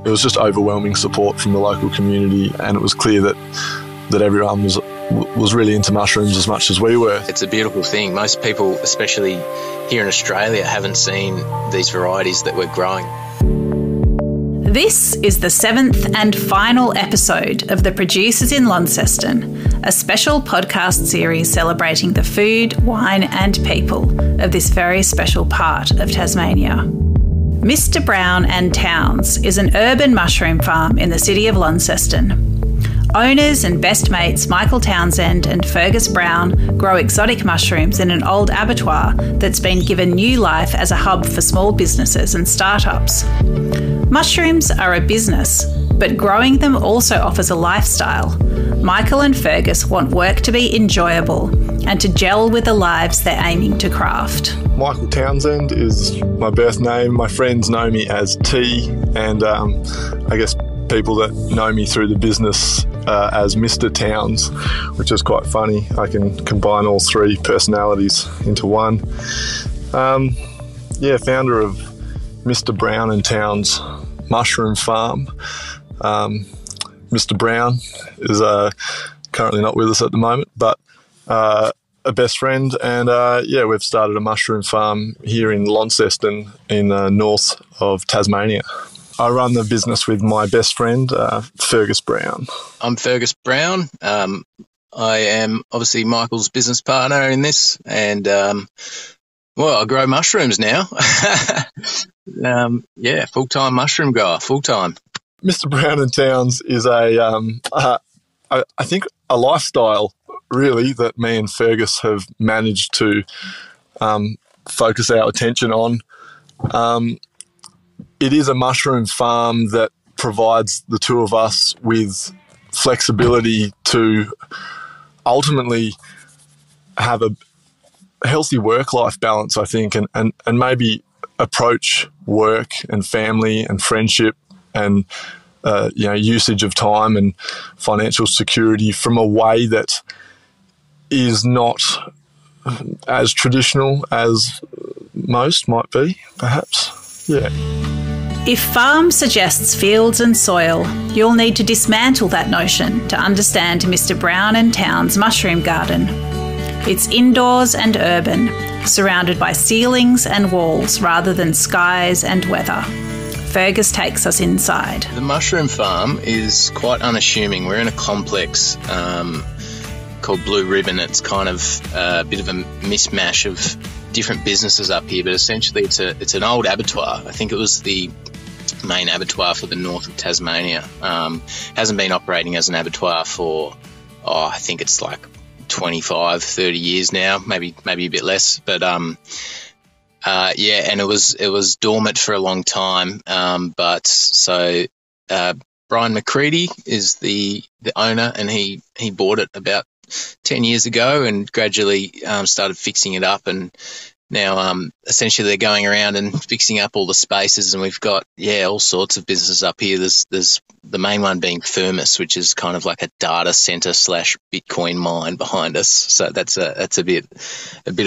It was just overwhelming support from the local community, and it was clear that everyone was really into mushrooms as much as we were. It's a beautiful thing. Most people, especially here in Australia, haven't seen these varieties that we're growing. This is the 7th and final episode of The Producers in Launceston, a special podcast series celebrating the food, wine and people of this very special part of Tasmania. Mr. Brown and Towns is an urban mushroom farm in the city of Launceston. Owners and best mates Michael Townsend and Fergus Brown grow exotic mushrooms in an old abattoir that's been given new life as a hub for small businesses and startups. Mushrooms are a business, but growing them also offers a lifestyle. Michael and Fergus want work to be enjoyable and to gel with the lives they're aiming to craft. Michael Townsend is my birth name. My friends know me as T, and I guess people that know me through the business as Mr. Towns, which is quite funny. I can combine all three personalities into one. Founder of Mr. Brown and Towns Mushroom Farm. Mr. Brown is currently not with us at the moment, but a best friend, and we've started a mushroom farm here in Launceston in north of Tasmania. I run the business with my best friend, Fergus Brown. I'm Fergus Brown. I am obviously Michael's business partner in this, and I grow mushrooms now. Full-time mushroom grower, full-time. Mr. Brown and Towns is I think a lifestyle, really, that me and Fergus have managed to focus our attention on. It is a mushroom farm that provides the two of us with flexibility to ultimately have a healthy work-life balance, I think, and maybe approach work and family and friendship and usage of time and financial security from a way that is not as traditional as most might be, perhaps. Yeah. If farm suggests fields and soil, you'll need to dismantle that notion to understand Mr. Brown and Towns' mushroom garden. It's indoors and urban, surrounded by ceilings and walls rather than skies and weather. Fergus takes us inside. The mushroom farm is quite unassuming. We're in a complex called Blue Ribbon. It's kind of a bit of a mishmash of different businesses up here, but essentially it's an old abattoir. I think it was the main abattoir for the north of Tasmania. Hasn't been operating as an abattoir for, I think it's like 25, 30 years now, maybe a bit less. But and it was dormant for a long time. Brian McCready is the owner, and he bought it about 10 years ago and gradually started fixing it up, and now essentially they're going around and fixing up all the spaces, and we've got all sorts of businesses up here. There's the main one being Firmus, which is kind of like a data center / Bitcoin mine behind us. So that's a bit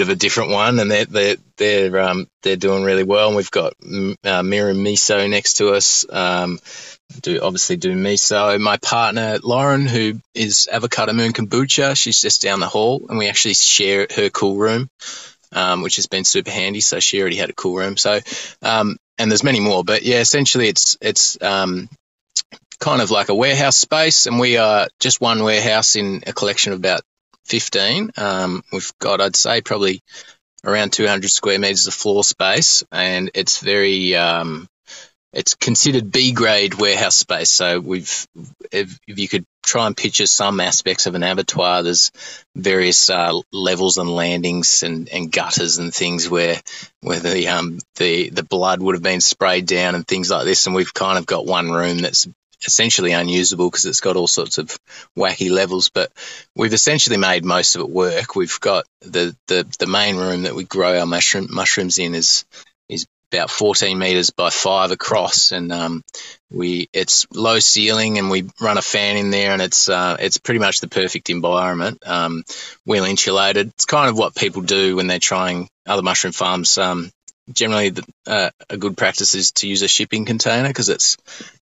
of a different one, and they're doing really well. And we've got Mira Miso next to us. Do miso. My partner Lauren, who is Avocado Moon Kombucha, she's just down the hall, and we actually share her cool room, which has been super handy. So she already had a cool room. So and there's many more, but essentially it's kind of like a warehouse space, and we are just one warehouse in a collection of about 15. We've got, I'd say, probably around 200 square meters of floor space, and it's very it's considered B-grade warehouse space. So if you could try and picture some aspects of an abattoir, there's various levels and landings and gutters and things where the blood would have been sprayed down and things like this. And we've kind of got one room that's essentially unusable because it's got all sorts of wacky levels, but we've essentially made most of it work. We've got the main room that we grow our mushrooms in is about 14 meters by 5 across, and it's low ceiling, and we run a fan in there, and it's pretty much the perfect environment. Well insulated. It's kind of what people do when they're trying other mushroom farms. Generally, a good practice is to use a shipping container because it's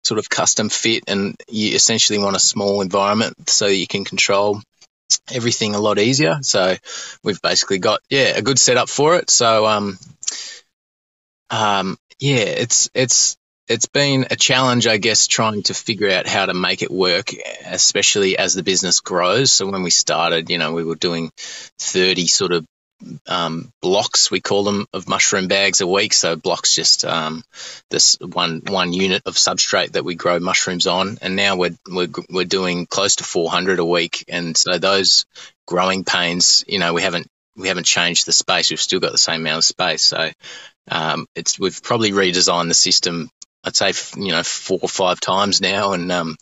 sort of custom fit, and you essentially want a small environment so you can control everything a lot easier. So we've basically got a good setup for it. So it's been a challenge, I guess, trying to figure out how to make it work, especially as the business grows. So when we started, we were doing 30 sort of blocks, we call them, of mushroom bags a week. So blocks, just this one unit of substrate that we grow mushrooms on, and now we're doing close to 400 a week. And so those growing pains, we haven't changed the space. We've still got the same amount of space. So we've probably redesigned the system, I'd say 4 or 5 times now, and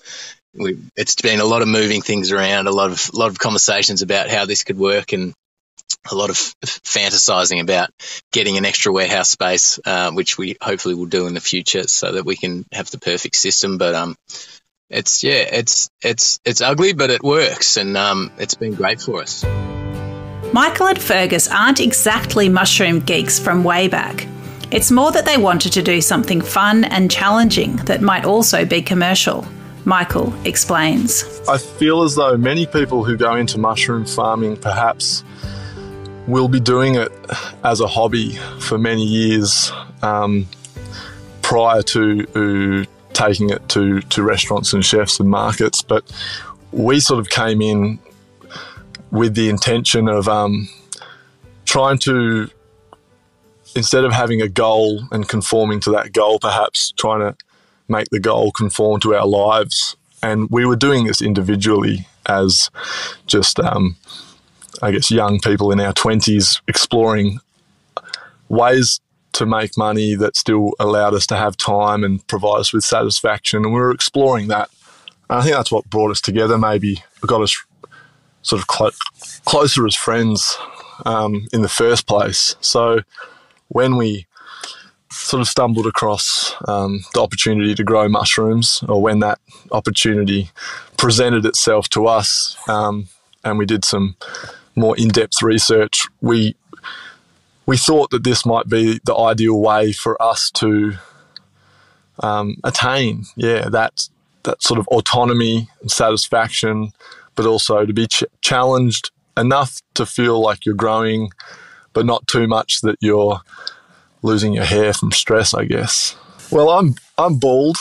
it's been a lot of moving things around, a lot of conversations about how this could work, and a lot of fantasizing about getting an extra warehouse space, which we hopefully will do in the future, so that we can have the perfect system. But it's ugly, but it works, and it's been great for us. Michael and Fergus aren't exactly mushroom geeks from way back. It's more that they wanted to do something fun and challenging that might also be commercial. Michael explains. I feel as though many people who go into mushroom farming perhaps will be doing it as a hobby for many years prior to taking it to restaurants and chefs and markets. But we sort of came in with the intention of trying to, instead of having a goal and conforming to that goal, perhaps trying to make the goal conform to our lives. And we were doing this individually as just, I guess, young people in our 20s exploring ways to make money that still allowed us to have time and provide us with satisfaction. And we were exploring that. And I think that's what brought us together, maybe got us sort of closer as friends in the first place. So when we sort of stumbled across the opportunity to grow mushrooms, or when that opportunity presented itself to us, and we did some more in-depth research, we thought that this might be the ideal way for us to attain, that sort of autonomy and satisfaction, but also to be challenged enough to feel like you're growing, but not too much that you're losing your hair from stress, I guess. Well, I'm bald,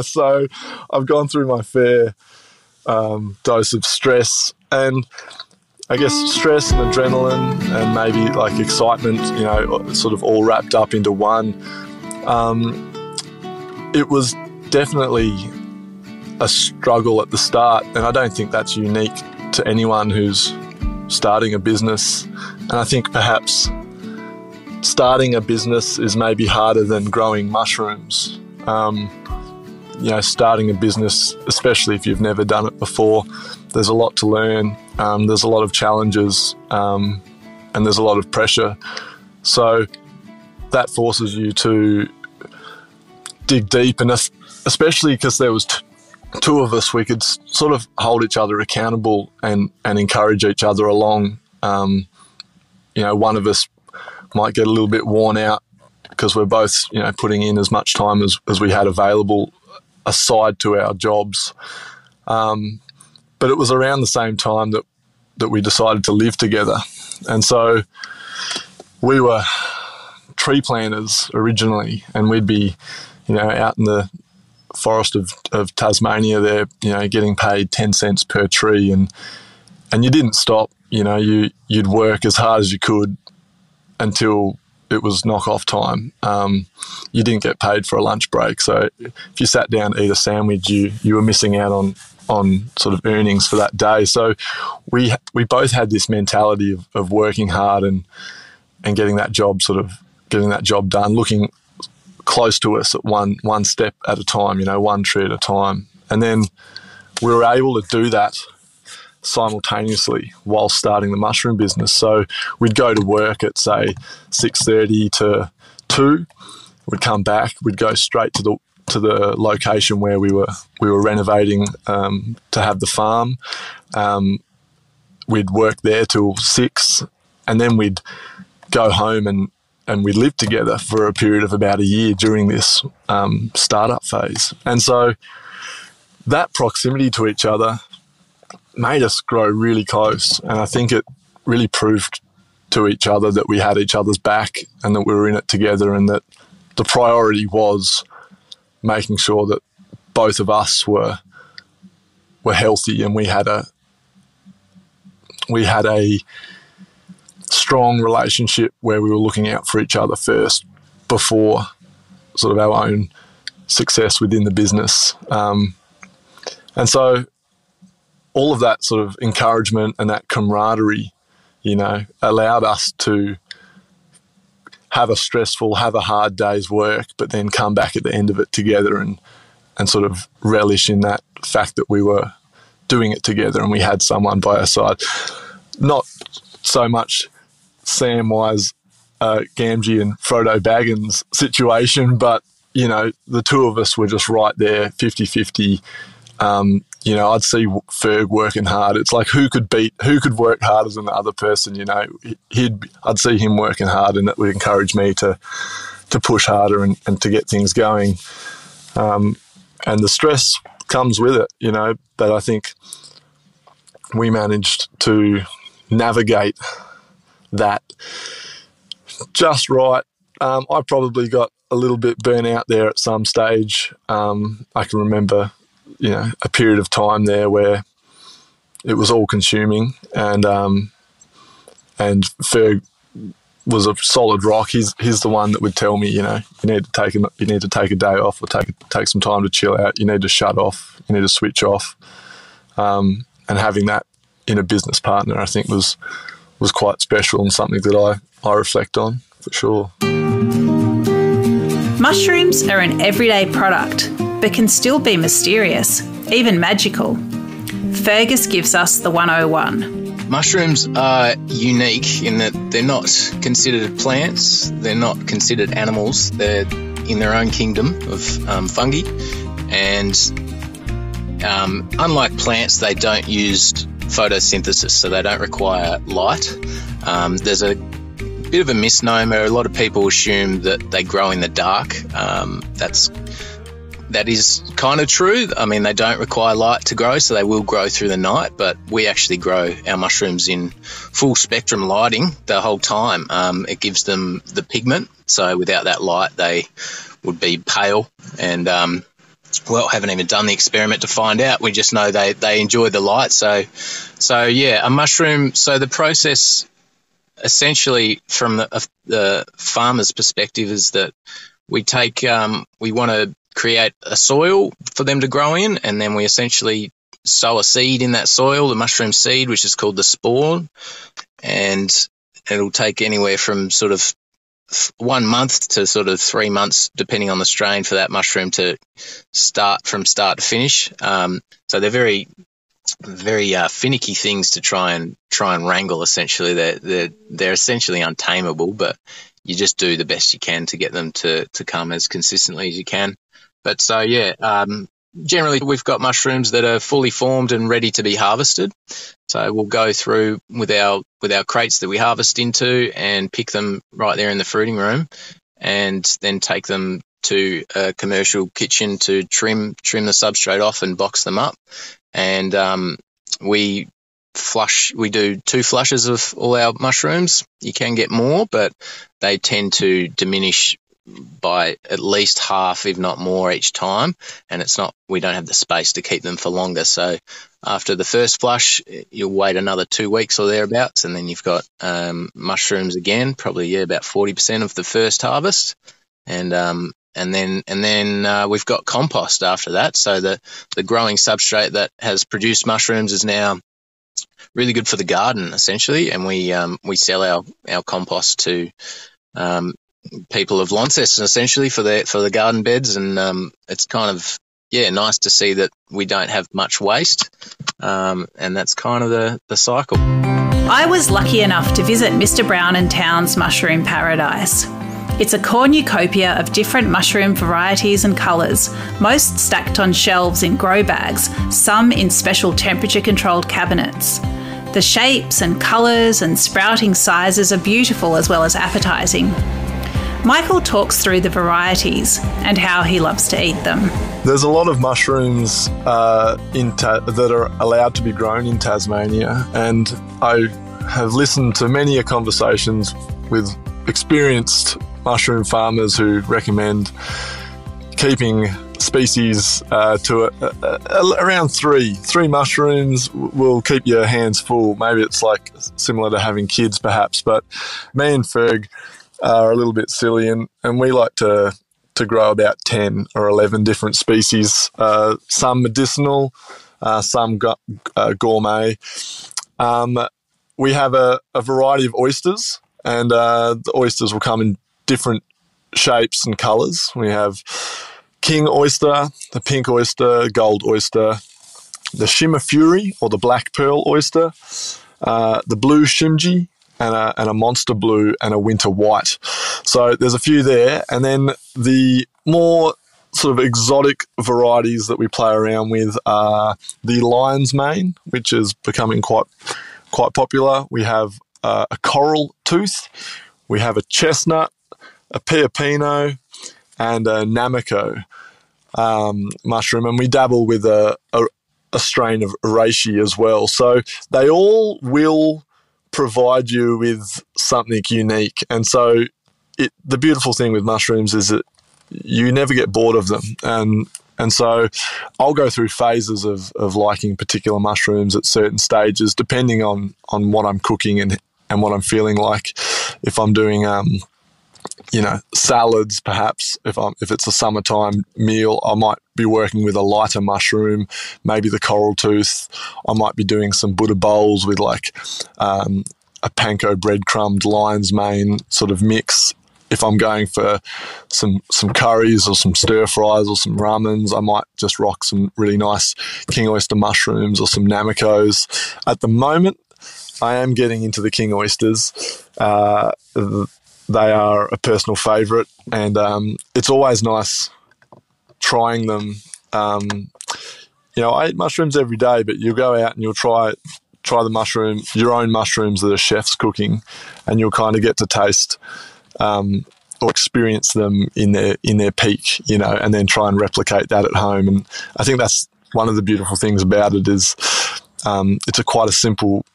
so I've gone through my fair dose of stress, and I guess stress and adrenaline and maybe like excitement, sort of all wrapped up into one. It was definitely a struggle at the start, and I don't think that's unique to anyone who's starting a business. And I think perhaps starting a business is maybe harder than growing mushrooms. Starting a business, especially if you've never done it before, there's a lot to learn. There's a lot of challenges, and there's a lot of pressure. So that forces you to dig deep, and especially because there was two of us, we could sort of hold each other accountable and encourage each other along. One of us might get a little bit worn out because we're both, putting in as much time as we had available aside to our jobs. But it was around the same time that we decided to live together. And so we were tree planters originally, and we'd be, out in the forest of Tasmania there, getting paid 10 cents per tree, and you didn't stop. You'd work as hard as you could until it was knock-off time. You didn't get paid for a lunch break. So if you sat down to eat a sandwich, you were missing out on sort of earnings for that day. So we both had this mentality of working hard and getting that job done, looking close to us at one step at a time, one tree at a time. And then we were able to do that simultaneously while starting the mushroom business. So we'd go to work at, say, 6:30 to 2. We'd come back. We'd go straight to the location where we were renovating to have the farm. We'd work there till 6, and then we'd go home and and we lived together for a period of about a year during this startup phase. And so that proximity to each other made us grow really close. And I think it really proved to each other that we had each other's back and that we were in it together, and that the priority was making sure that both of us were healthy, and we had a strong relationship where we were looking out for each other first before sort of our own success within the business. And so all of that sort of encouragement and that camaraderie, you know, allowed us to have a hard day's work, but then come back at the end of it together and sort of relish in that fact that we were doing it together and we had someone by our side. Not so much Samwise Gamgee and Frodo Baggins situation, but, you know, the two of us were just right there, 50-50. You know, I'd see Ferg working hard. It's like who could work harder than the other person, you know. I'd see him working hard, and that would encourage me to push harder and to get things going. And the stress comes with it, you know, but I think we managed to navigate that just right. I probably got a little bit burnt out there at some stage. I can remember, you know, a period of time there where it was all consuming, and Ferg was a solid rock. He's the one that would tell me, you know, you need to take a day off, or take some time to chill out. You need to shut off. You need to switch off. And having that in a business partner, I think was quite special, and something that I reflect on for sure. Mushrooms are an everyday product, but can still be mysterious, even magical. Fergus gives us the 101. Mushrooms are unique in that they're not considered plants, they're not considered animals, they're in their own kingdom of fungi. And unlike plants, they don't use photosynthesis, so they don't require light. There's a bit of a misnomer. A lot of people assume that they grow in the dark. That is kind of true. I mean, they don't require light to grow, so they will grow through the night, but we actually grow our mushrooms in full spectrum lighting the whole time. It gives them the pigment, so without that light they would be pale, and haven't even done the experiment to find out. We just know they enjoy the light. So yeah, a mushroom. So the process, essentially, from the farmer's perspective, is that we want to create a soil for them to grow in, and then we essentially sow a seed in that soil, the mushroom seed, which is called the spawn, and it'll take anywhere from sort of 1 month to sort of 3 months, depending on the strain, for that mushroom to start to finish. So they're very, very finicky things to try and wrangle. Essentially, they're essentially untamable, but you just do the best you can to get them to come as consistently as you can. But so yeah, generally we've got mushrooms that are fully formed and ready to be harvested. So we'll go through with our crates that we harvest into and pick them right there in the fruiting room, and then take them to a commercial kitchen to trim the substrate off and box them up. And we do 2 flushes of all our mushrooms. You can get more, but they tend to diminish by at least half, if not more, each time, and we don't have the space to keep them for longer. So after the first flush, you'll wait another 2 weeks or thereabouts, and then you've got mushrooms again, probably about 40% of the first harvest, and then we've got compost after that. So the growing substrate that has produced mushrooms is now really good for the garden, essentially, and we sell our compost to people of Launceston, essentially, for the garden beds, and it's kind of nice to see that we don't have much waste, and that's kind of the cycle. I was lucky enough to visit Mr. Brown and Town's mushroom paradise. It's a cornucopia of different mushroom varieties and colours, most stacked on shelves in grow bags, some in special temperature-controlled cabinets. The shapes and colours and sprouting sizes are beautiful as well as appetising. Michael talks through the varieties and how he loves to eat them. There's a lot of mushrooms that are allowed to be grown in Tasmania, and I have listened to many conversations with experienced mushroom farmers who recommend keeping species to around three. Three mushrooms will keep your hands full. Maybe it's like similar to having kids perhaps, but me and Ferg are a little bit silly, and we like to grow about 10 or 11 different species, some medicinal, some gourmet. We have a variety of oysters, and the oysters will come in different shapes and colours. We have king oyster, the pink oyster, gold oyster, the shimmer fury or the black pearl oyster, the blue shimji, and a monster blue and a winter white. So there's a few there. And then the more sort of exotic varieties that we play around with are the lion's mane, which is becoming quite popular. We have a coral tooth, we have a chestnut, a pioppino, and a namako mushroom, and we dabble with a strain of reishi as well. So they all will provide you with something unique, and so the beautiful thing with mushrooms is that you never get bored of them, and so I'll go through phases of liking particular mushrooms at certain stages depending on what I'm cooking and what I'm feeling like. If I'm doing salads, perhaps if it's a summertime meal, I might be working with a lighter mushroom, maybe the coral tooth. I might be doing some Buddha bowls with like a panko breadcrumbed lion's mane sort of mix. If I'm going for some curries or some stir fries or some ramens, I might just rock some really nice king oyster mushrooms or some namakos. At the moment, I am getting into the king oysters. They are a personal favourite, and it's always nice trying them. I eat mushrooms every day, but you'll go out and you'll try your own mushrooms that a chef's cooking, and you'll kind of get to taste or experience them in their peak, and then try and replicate that at home. And I think that's one of the beautiful things about it is it's quite a simple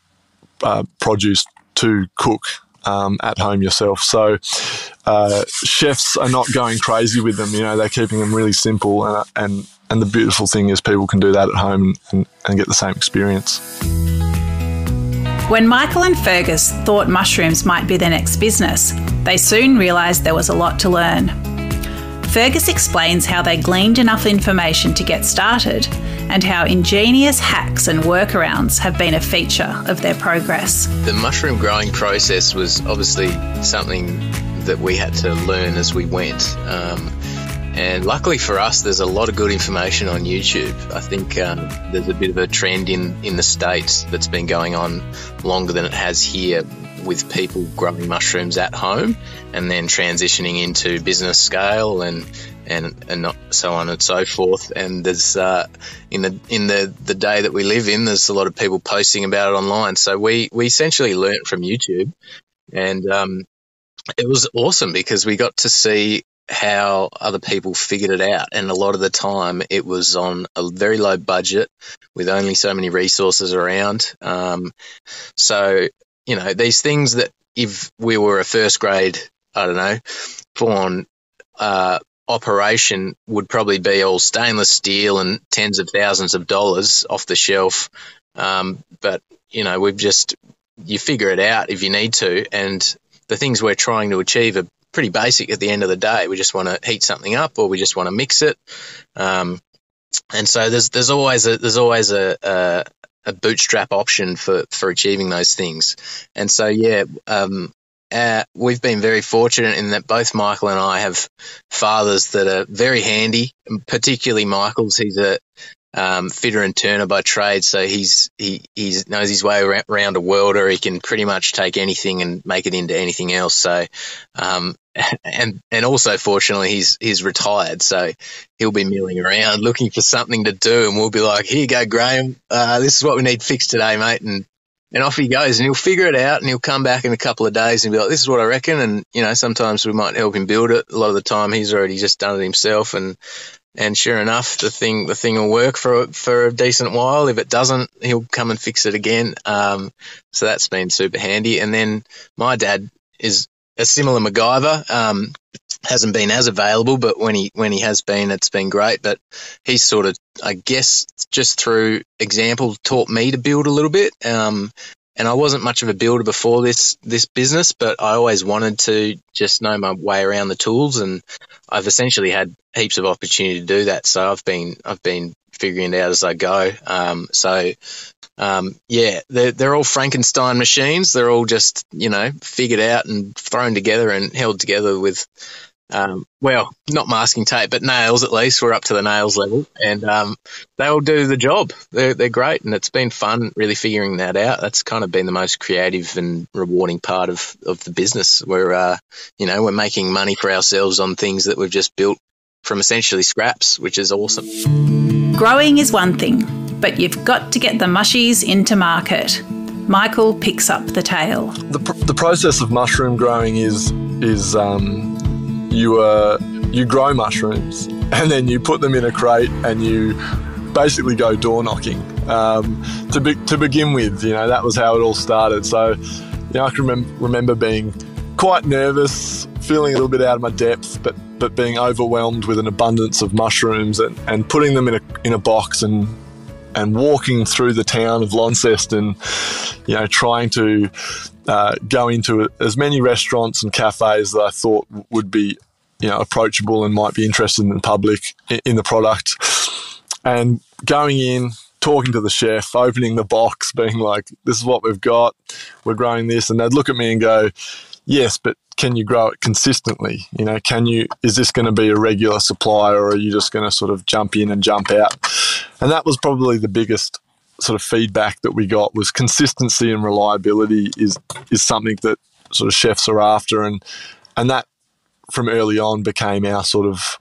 produce to cook at home yourself. So chefs are not going crazy with them. They're keeping them really simple, and the beautiful thing is people can do that at home and get the same experience. When Michael and Fergus thought mushrooms might be their next business, they soon realised there was a lot to learn. Fergus explains how they gleaned enough information to get started and how ingenious hacks and workarounds have been a feature of their progress. The mushroom growing process was obviously something that we had to learn as we went. And luckily for us, there's a lot of good information on YouTube. I think there's a bit of a trend in the States that's been going on longer than it has here, with people growing mushrooms at home and then transitioning into business scale and not so on and so forth. And there's in the day that we live in, there's a lot of people posting about it online. So we essentially learnt from YouTube, and it was awesome because we got to see how other people figured it out, and a lot of the time it was on a very low budget with only so many resources around. So these things that if we were a first grade, full-on operation would probably be all stainless steel and tens of thousands of dollars off the shelf. But you figure it out if you need to, and the things we're trying to achieve are pretty basic at the end of the day. We just want to heat something up, or we just want to mix it. And so there's always a bootstrap option for achieving those things. And so, we've been very fortunate in that both Michael and I have fathers that are very handy, particularly Michael's. He's a fitter and turner by trade, so he knows his way around a welder. He can pretty much take anything and make it into anything else. So, and also fortunately he's retired, so he'll be milling around looking for something to do, and we'll be like, "Here you go, Graham. This is what we need fixed today, mate." And And off he goes, and he'll figure it out, and he'll come back in a couple of days and be like, this is what I reckon. And, you know, sometimes we might help him build it. A lot of the time he's already just done it himself. And sure enough, the thing will work for a decent while. If it doesn't, he'll come and fix it again. So that's been super handy. And then my dad is a similar MacGyver. Hasn't been as available, but when he has been, it's been great. But he's sort of, I guess, just through example, taught me to build a little bit. And I wasn't much of a builder before this business, but I always wanted to just know my way around the tools, and I've essentially had heaps of opportunity to do that. So I've been figuring it out as I go. They're all Frankenstein machines. They're all just, you know, figured out and thrown together and held together with, not masking tape, but nails at least. We're up to the nails level, and they all do the job. They're great, and it's been fun really figuring that out. That's kind of been the most creative and rewarding part of the business. We're making money for ourselves on things that we've just built from essentially scraps, which is awesome. Growing is one thing, but you've got to get the mushies into market. Michael picks up the tale. The process of mushroom growing is you grow mushrooms and then you put them in a crate and you basically go door knocking. To begin with, you know, that was how it all started. So, you know, I can remember being quite nervous, feeling a little bit out of my depth, but being overwhelmed with an abundance of mushrooms and putting them in a box and walking through the town of Launceston, you know, trying to go into as many restaurants and cafes that I thought would be, you know, approachable and might be interested in the public in the product, and going in, talking to the chef, opening the box, being like, this is what we've got, we're growing this, and they'd look at me and go, yes, but can you grow it consistently? You know, is this going to be a regular supply, or are you just going to sort of jump in and jump out? And that was probably the biggest sort of feedback that we got, was consistency and reliability is something that sort of chefs are after, and that from early on became our sort of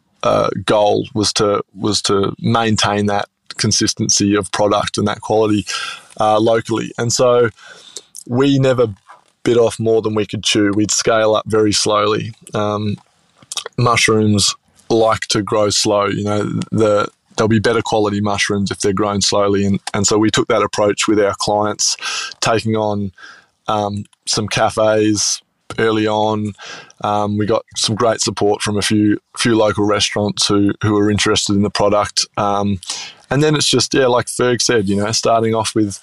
goal, was to maintain that consistency of product and that quality locally. And so we never bit off more than we could chew. We'd scale up very slowly. Mushrooms like to grow slow. You know, there'll be better quality mushrooms if they're grown slowly. And so we took that approach with our clients, taking on some cafes early on. We got some great support from a few local restaurants who were interested in the product. And then it's just, like Ferg said, you know, starting off with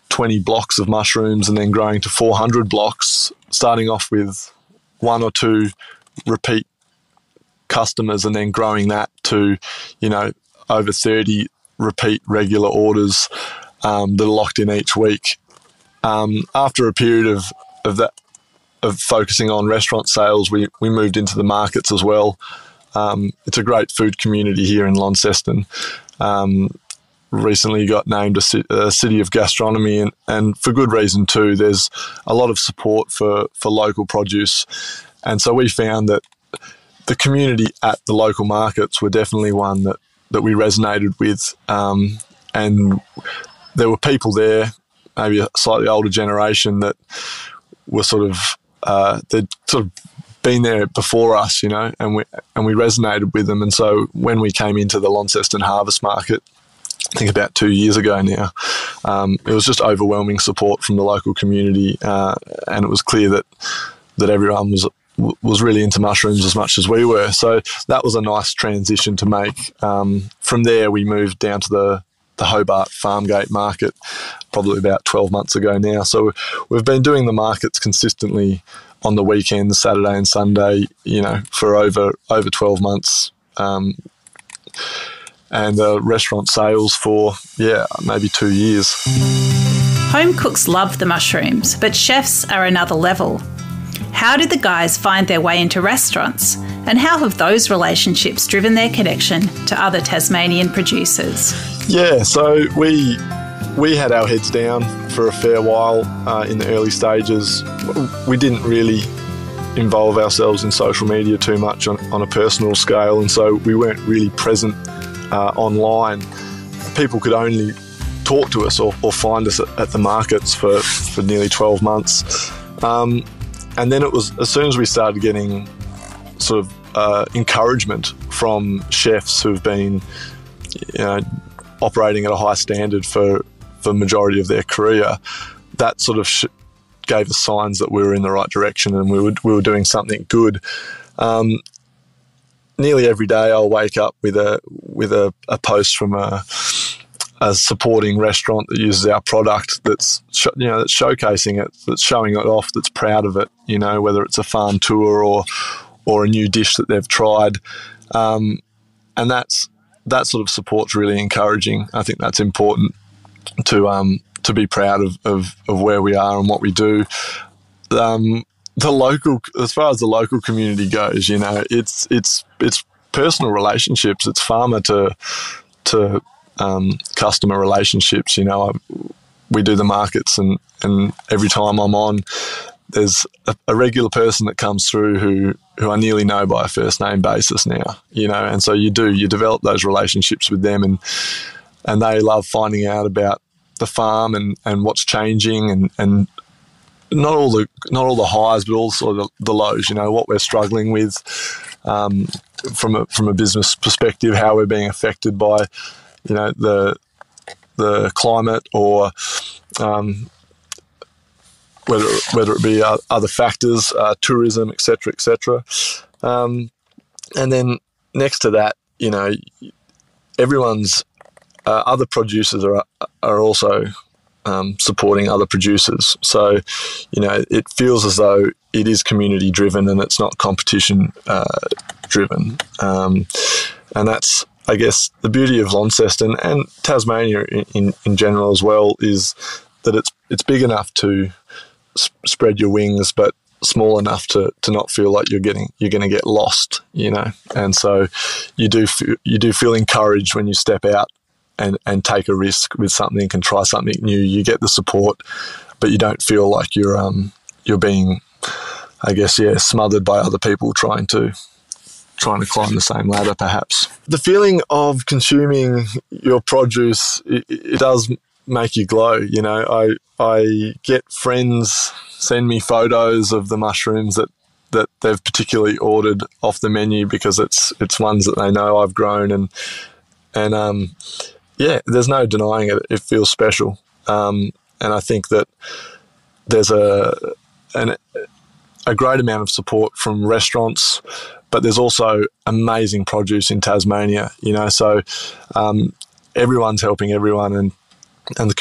20 blocks of mushrooms and then growing to 400 blocks, starting off with one or two repeat customers and then growing that to, you know, over 30 repeat regular orders that are locked in each week. After a period of focusing on restaurant sales, we moved into the markets as well. It's a great food community here in Launceston. Recently got named a city of gastronomy, and for good reason too. There's a lot of support for local produce, and so we found that the community at the local markets were definitely one that we resonated with, and there were people there, maybe a slightly older generation, that were they'd sort of been there before us, you know, and we resonated with them. And so when we came into the Launceston Harvest Market, I think about 2 years ago now, it was just overwhelming support from the local community, and it was clear that everyone was really into mushrooms as much as we were. So that was a nice transition to make. From there, we moved down to the Hobart Farmgate Market probably about 12 months ago now. So we've been doing the markets consistently on the weekends, Saturday and Sunday, you know, for over 12 months. And restaurant sales for, maybe 2 years. Home cooks love the mushrooms, but chefs are another level. How did the guys find their way into restaurants? And how have those relationships driven their connection to other Tasmanian producers? Yeah, so we had our heads down for a fair while in the early stages. We didn't really involve ourselves in social media too much on a personal scale, and so we weren't really present online. People could only talk to us or find us at the markets for nearly 12 months. And then it was, as soon as we started getting sort of encouragement from chefs who've been, operating at a high standard for the majority of their career, that sort of gave us signs that we were in the right direction and we were doing something good. Nearly every day I'll wake up with a post from a supporting restaurant that uses our product that's that's showcasing it, that's showing it off, that's proud of it, whether it's a farm tour or a new dish that they've tried. And that sort of support's really encouraging. I think that's important to be proud of where we are and what we do. As far as the local community goes, it's personal relationships. It's farmer to customer relationships. We do the markets, and every time I'm on, there's a regular person that comes through who I nearly know by a first name basis now. And so you develop those relationships with them, and they love finding out about the farm and what's changing and not all the highs, but also the lows. What we're struggling with from a business perspective, how we're being affected by the climate or whether it be other factors, tourism, etc., etc. And then next to that, everyone's other producers are also supporting other producers. So, it feels as though it is community driven and it's not competition driven. And that's, I guess, the beauty of Launceston and Tasmania in general as well, is that it's big enough to spread your wings, but small enough to not feel like you're going to get lost, And so you do feel encouraged when you step out and take a risk with something and try something new. You get the support, but you don't feel like you're being, I guess, smothered by other people trying to climb the same ladder, perhaps. The feeling of consuming your produce, it does make you glow. I get friends send me photos of the mushrooms that they've particularly ordered off the menu because it's ones that they know I've grown, and there's no denying it. It feels special, and I think that there's a great amount of support from restaurants, but there's also amazing produce in Tasmania. So everyone's helping everyone, and the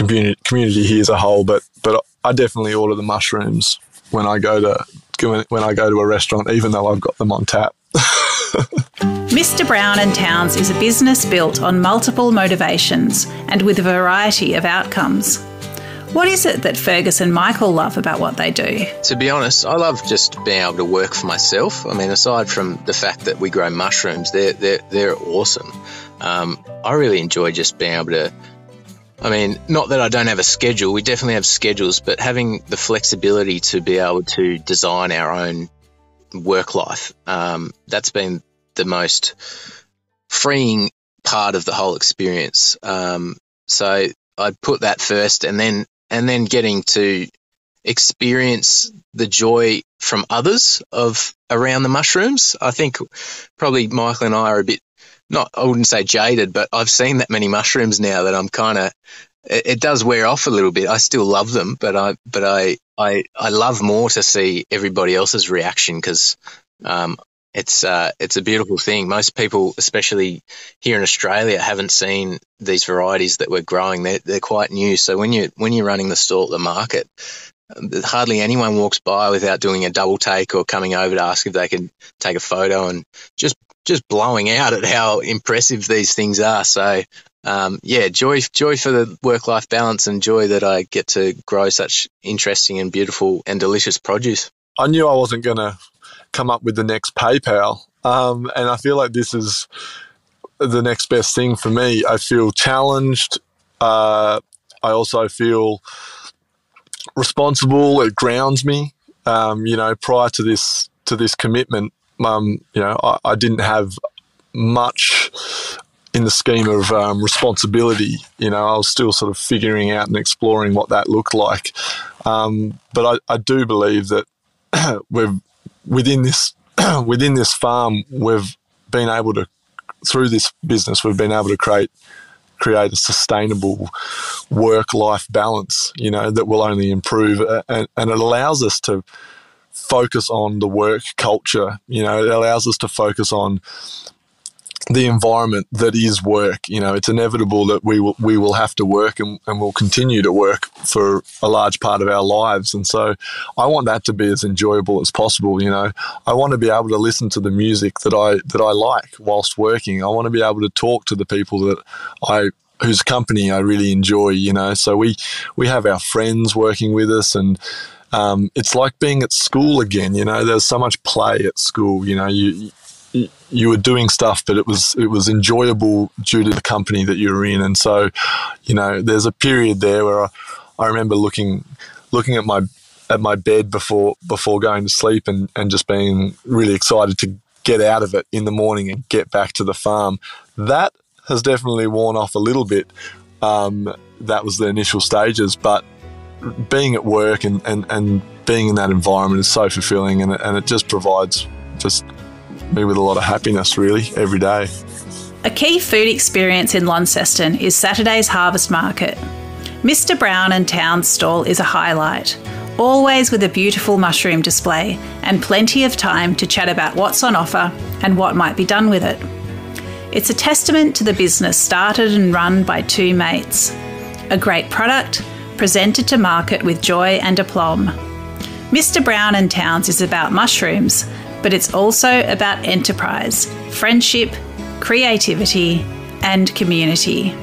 community here as a whole. But I definitely order the mushrooms when I go to a restaurant, even though I've got them on tap. Mr. Brown and Towns is a business built on multiple motivations and with a variety of outcomes. What is it that Fergus and Michael love about what they do? To be honest, I love just being able to work for myself. I mean, aside from the fact that we grow mushrooms, they're awesome. I really enjoy just being able to, not that I don't have a schedule, we definitely have schedules, but having the flexibility to be able to design our own work life, that's been the most freeing part of the whole experience. So I'd put that first, and then getting to experience the joy from others around the mushrooms. I think probably Michael and I are a bit, I wouldn't say jaded, but I've seen that many mushrooms now that I'm kind of, it does wear off a little bit. I still love them, but I love more to see everybody else's reaction, because it's a beautiful thing. Most people, especially here in Australia, haven't seen these varieties that we're growing. They're quite new. So when you're running the stall at the market, hardly anyone walks by without doing a double take or coming over to ask if they can take a photo, and just blowing out at how impressive these things are. So joy for the work-life balance, and joy that I get to grow such interesting and beautiful and delicious produce. I knew I wasn't going to come up with the next PayPal, and I feel like this is the next best thing for me. I feel challenged. I also feel responsible. It grounds me. Prior to this commitment, I didn't have much in the scheme of responsibility. You know, I was still sort of figuring out and exploring what that looked like. But I do believe that within this farm, we've been able to, through this business, we've been able to create a sustainable work-life balance, you know, that will only improve, and it allows us to focus on the work culture. You know, it allows us to focus on the environment that is work. You know, it's inevitable that we will have to work and will continue to work for a large part of our lives. And so I want that to be as enjoyable as possible. You know, I want to be able to listen to the music that I like whilst working. I want to be able to talk to the people whose company I really enjoy, you know. So we have our friends working with us, and it's like being at school again. You know, there's so much play at school. You know, you were doing stuff, but it was enjoyable due to the company that you were in. And so, you know, there's a period there where I remember looking at my bed before going to sleep and just being really excited to get out of it in the morning and get back to the farm. That has definitely worn off a little bit. That was the initial stages, but being at work and being in that environment is so fulfilling, and it just provides me with a lot of happiness, really, every day. A key food experience in Launceston is Saturday's Harvest Market. Mr. Brown and Town's stall is a highlight, always with a beautiful mushroom display and plenty of time to chat about what's on offer and what might be done with it. It's a testament to the business started and run by two mates. A great product, presented to market with joy and aplomb. Mr. Brown and Towns is about mushrooms, but it's also about enterprise, friendship, creativity, and community.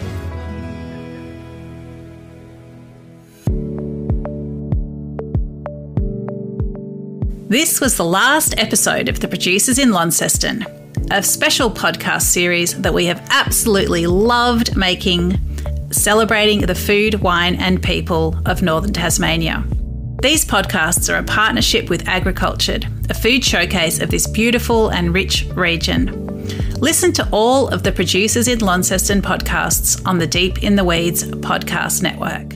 This was the last episode of The Producers in Launceston, a special podcast series that we have absolutely loved making, celebrating the food, wine, and people of northern Tasmania. These podcasts are a partnership with Agricultured, a food showcase of this beautiful and rich region. Listen to all of the Producers in Launceston podcasts on the Deep in the Weeds podcast network.